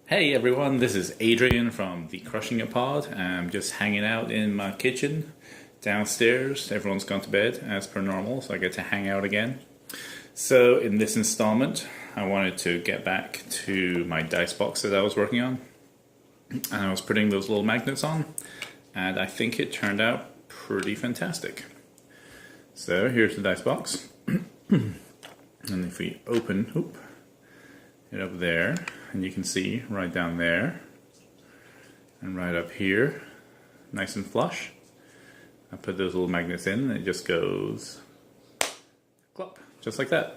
Hey everyone, this is Adrian from the Crushing It Pod. I'm just hanging out in my kitchen downstairs. Everyone's gone to bed as per normal, so I get to hang out again. So in this installment, I wanted to get back to my dice box that I was working on. And I was putting those little magnets on, and I think it turned out pretty fantastic. So here's the dice box. And if we open it up there, and you can see right down there and right up here, nice and flush. I put those little magnets in and it just goes clop, just like that.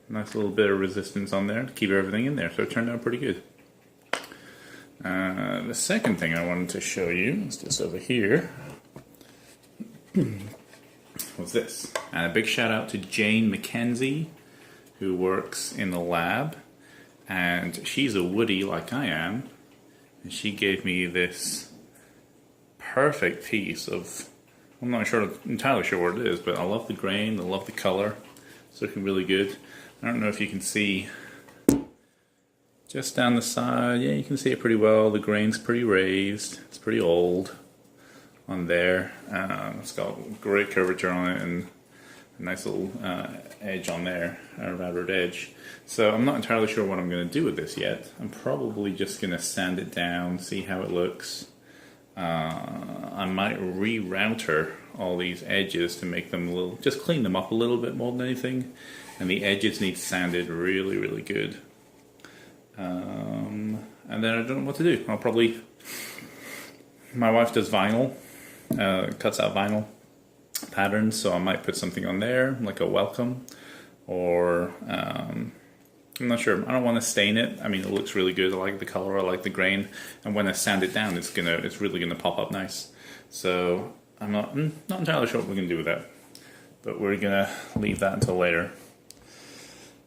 Nice little bit of resistance on there to keep everything in there, so it turned out pretty good. The second thing I wanted to show you is just over here. Was this. And a big shout out to Jane McKenzie, who works in the lab, and she's a woodie like I am, and she gave me this perfect piece of, I'm not entirely sure what it is, but I love the grain, I love the color, it's looking really good. I don't know if you can see just down the side, yeah, you can see it pretty well. The grain's pretty raised, it's pretty old on there. It's got great curvature on it and a nice little edge on there, a routed edge. So I'm not entirely sure what I'm going to do with this yet. I'm probably just going to sand it down, see how it looks. I might re-router all these edges to make them just clean them up a little bit more than anything. And the edges need sanded really, really good. And then I don't know what to do. My wife does vinyl, cuts out vinyl patterns, so I might put something on there like a welcome, or I'm not sure. I don't want to stain it. I mean, it looks really good. I like the color, I like the grain, and when I sand it down, it's really gonna pop up nice. So I'm not entirely sure what we're gonna do with that, but we're gonna leave that until later.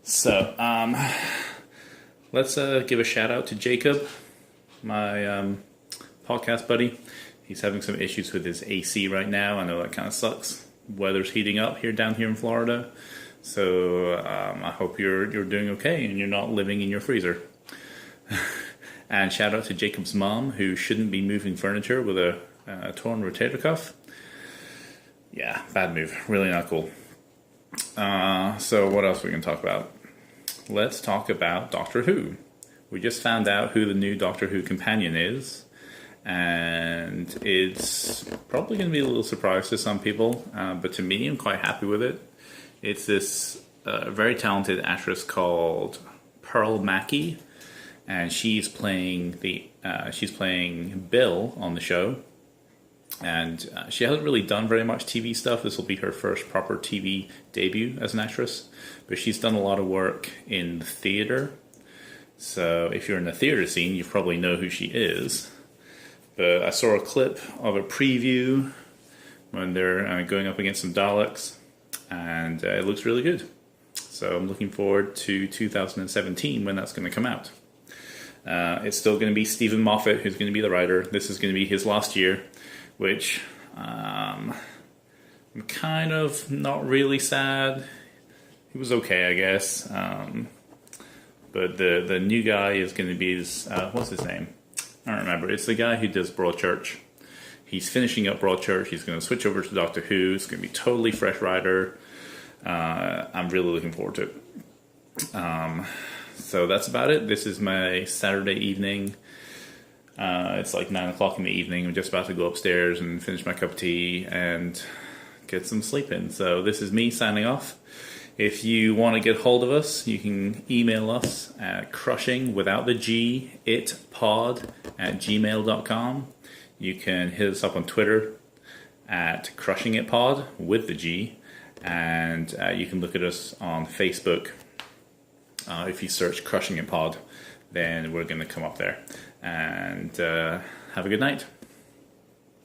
So let's give a shout out to Jacob, my podcast buddy. He's having some issues with his AC right now. I know that kind of sucks. Weather's heating up down here in Florida. So I hope you're doing okay and you're not living in your freezer. And shout out to Jacob's mom, who shouldn't be moving furniture with a torn rotator cuff. Yeah, bad move. Really not cool. So what else are we going to talk about? Let's talk about Doctor Who. We just found out who the new Doctor Who companion is. And it's probably going to be a little surprise to some people, but to me, I'm quite happy with it. It's this very talented actress called Pearl Mackie, and she's playing Bill on the show. And she hasn't really done very much TV stuff. This will be her first proper TV debut as an actress, but she's done a lot of work in the theater. So if you're in the theater scene, you probably know who she is. But I saw a clip of a preview when they're going up against some Daleks, and it looks really good. So I'm looking forward to 2017 when that's going to come out. It's still going to be Stephen Moffat who's going to be the writer. This is going to be his last year, which I'm kind of not really sad. He was okay, I guess. But the new guy is going to be his, what's his name? I don't remember. It's the guy who does Broadchurch. He's finishing up Broadchurch. He's going to switch over to Doctor Who. It's going to be totally fresh writer. I'm really looking forward to it. So that's about it. This is my Saturday evening. It's like 9 o'clock in the evening. I'm just about to go upstairs and finish my cup of tea and get some sleep in. So this is me signing off. If you want to get hold of us, you can email us at crushingwithouttheg@gmail.com. You can hit us up on Twitter at crushingitpod with the G, and you can look at us on Facebook. If you search Crushing It Pod, then we're going to come up there. And have a good night.